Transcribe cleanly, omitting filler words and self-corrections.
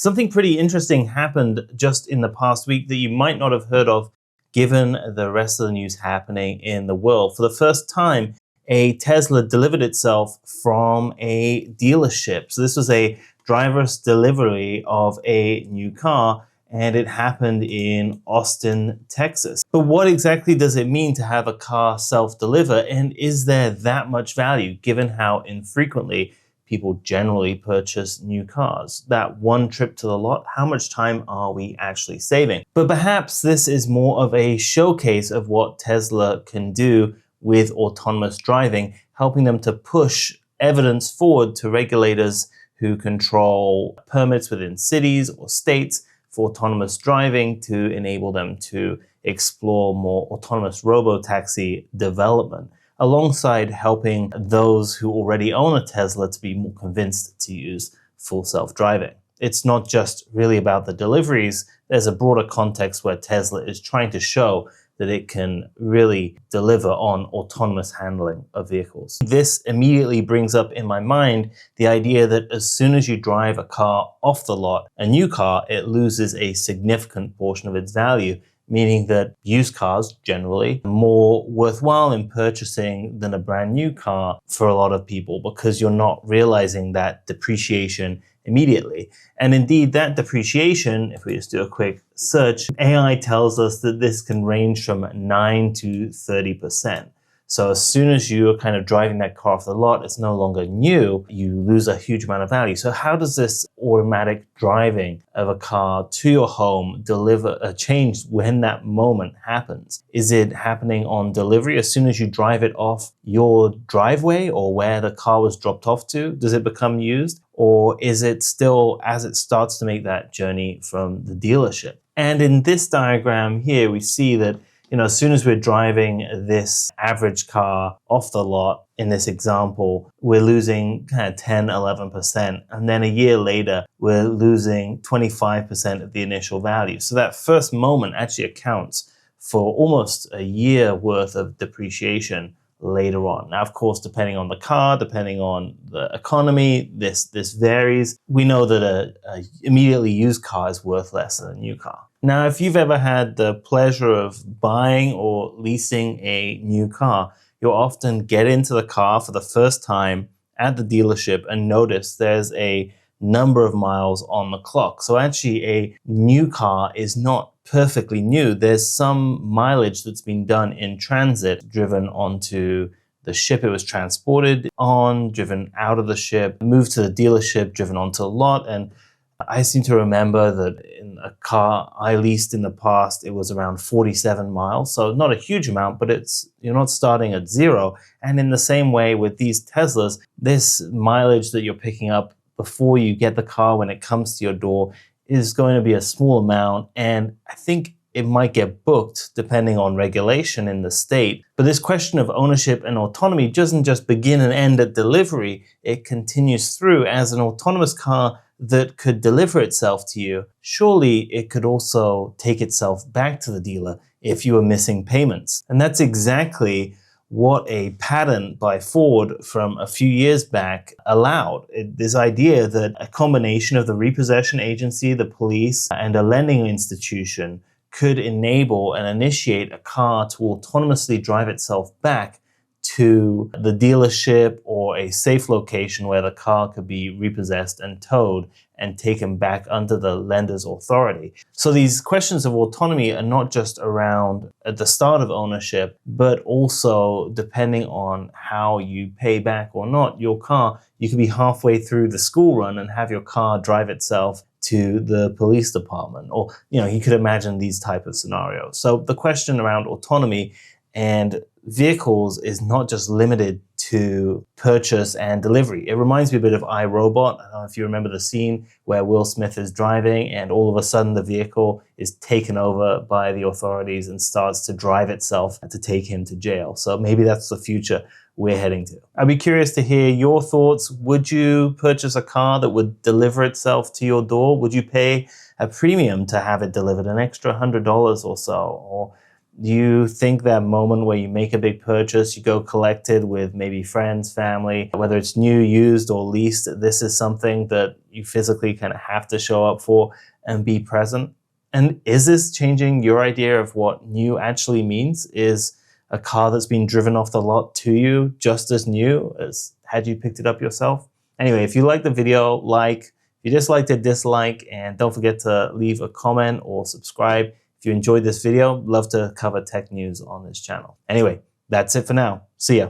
Something pretty interesting happened just in the past week that you might not have heard of given the rest of the news happening in the world. For the first time, a Tesla delivered itself from a dealership. So this was a driverless delivery of a new car, and it happened in Austin, Texas. But what exactly does it mean to have a car self-deliver, and is there that much value given how infrequently people generally purchase new cars? That one trip to the lot, how much time are we actually saving? But perhaps this is more of a showcase of what Tesla can do with autonomous driving, helping them to push evidence forward to regulators who control permits within cities or states for autonomous driving to enable them to explore more autonomous robotaxi development, alongside helping those who already own a Tesla to be more convinced to use full self-driving. It's not just really about the deliveries. There's a broader context where Tesla is trying to show that it can really deliver on autonomous handling of vehicles. This immediately brings up in my mind the idea that as soon as you drive a car off the lot, a new car, it loses a significant portion of its value, meaning that used cars generally are more worthwhile in purchasing than a brand new car for a lot of people, because you're not realizing that depreciation immediately. And indeed, that depreciation, if we just do a quick search, AI tells us that this can range from 9 to 30%. So as soon as you are kind of driving that car off the lot, it's no longer new, you lose a huge amount of value. So how does this automatic driving of a car to your home deliver a change when that moment happens? Is it happening on delivery as soon as you drive it off your driveway or where the car was dropped off to? Does it become used? Or is it still as it starts to make that journey from the dealership? And in this diagram here, we see that as soon as we're driving this average car off the lot, in this example, we're losing kind of 10, 11%. And then a year later, we're losing 25% of the initial value. So that first moment actually accounts for almost a year worth of depreciation later on. Now, of course, depending on the car, depending on the economy, this varies. We know that a immediately used car is worth less than a new car. Now, if you've ever had the pleasure of buying or leasing a new car, you'll often get into the car for the first time at the dealership and notice there's a number of miles on the clock. So actually a new car is not perfectly new. There's some mileage that's been done in transit, driven onto the ship it was transported on, driven out of the ship, moved to the dealership, driven onto the lot. And I seem to remember that in a car I leased in the past, it was around 47 miles. So not a huge amount, but you're not starting at zero. And in the same way with these Teslas, this mileage that you're picking up before you get the car when it comes to your door is going to be a small amount. And I think it might get booked depending on regulation in the state. But this question of ownership and autonomy doesn't just begin and end at delivery. It continues through as an autonomous car that could deliver itself to you. Surely it could also take itself back to the dealer if you were missing payments. And that's exactly what a patent by Ford from a few years back allowed. This idea that a combination of the repossession agency, the police, and a lending institution could enable and initiate a car to autonomously drive itself back to the dealership or a safe location where the car could be repossessed and towed and taken back under the lender's authority. So these questions of autonomy are not just around at the start of ownership, but also depending on how you pay back or not your car. You could be halfway through the school run and have your car drive itself to the police department, or you could imagine these type of scenarios. So the question around autonomy and vehicles is not just limited to purchase and delivery. It reminds me a bit of iRobot. I don't know if you remember the scene where Will Smith is driving and all of a sudden the vehicle is taken over by the authorities and starts to drive itself to take him to jail. So maybe that's the future we're heading to. I'd be curious to hear your thoughts. Would you purchase a car that would deliver itself to your door? Would you pay a premium to have it delivered, an extra $100 or so? Or You think that moment where you make a big purchase, you go collect it with maybe friends, family, whether it's new, used, or leased, this is something that you physically kind of have to show up for and be present. And is this changing your idea of what new actually means? Is a car that's been driven off the lot to you just as new as had you picked it up yourself? Anyway, if you like the video, like. If you disliked it, dislike, and don't forget to leave a comment or subscribe. If you enjoyed this video, love to cover tech news on this channel. Anyway, that's it for now. See ya.